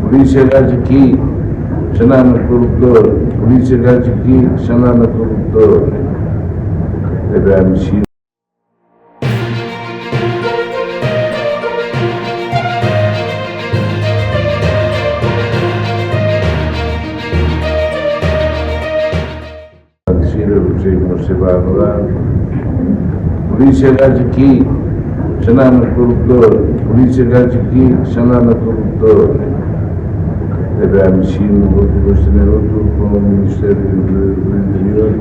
polícia gajo aqui, chamando corruptor, polícia gajo aqui, chamando corruptor. Deve haver mexido. Polícia gajo aqui, chamando corruptor, polícia gajo aqui, chamando corruptor. Deve haver mexido no outro com o Ministério do Interior.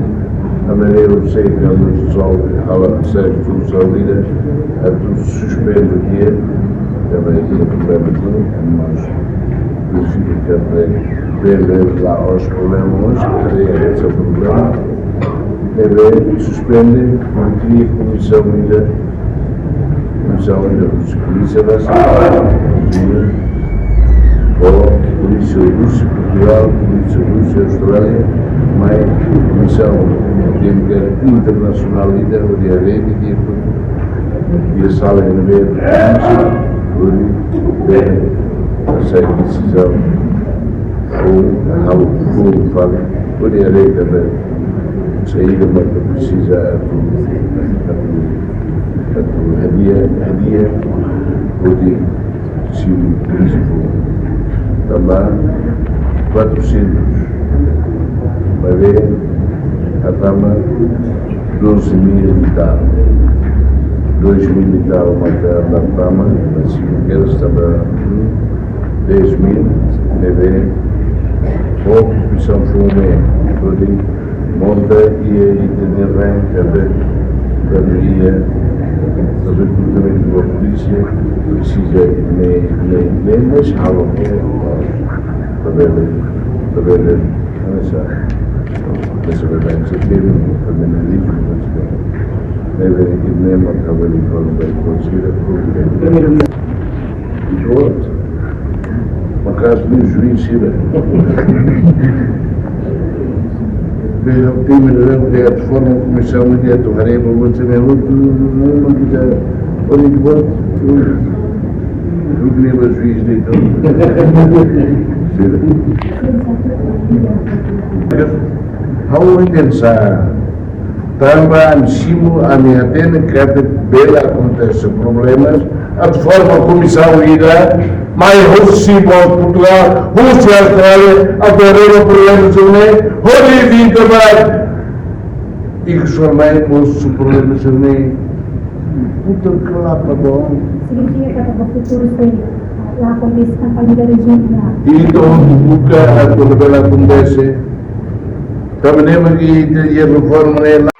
Também eu sei que o pessoal fala que seja tudo salida, é tudo suspende o dia. Também tem problema tudo, mas verificamos lá aos problemas hoje, que é esse o problema. Deve suspender, porque cria comissão ainda dos polícia da cidade, ou polícia russa, Portugal, polícia russa, Austrália, mas comissão internacional ainda, o dia 20 e a sala ainda veio de polícia, essa decisão, ou algo fala, o dia 20 também. Saída que precisa hadiah putih si príncipe tambah 400 pada atama 12.000 e tal 2.000 e tal maka pertama masih mungkin tambah 10.000 leve pouco pisam fume putih monta e arranca da maioria do recrutamento da polícia precisa nem mais algo para ver essa verdade que teve também na língua deve ir mesmo acaba de falar bem conseguir e outro por causa do juiz o time de forma comissão de atuarem para o lançamento não quer olhem de volta o que nem o juiz de how intensa também cimo a minha tenda que bela acontece problemas a forma comissão irá mais possível Portugal, Rússia, Austrália, alterar o problema também, Hollywood também, e que formamos o problema também. Então, que lá para bom. Significa que para o futuro foi lá acontece a família regional. E então, quando ela acontece, também aqui a reforma é lá.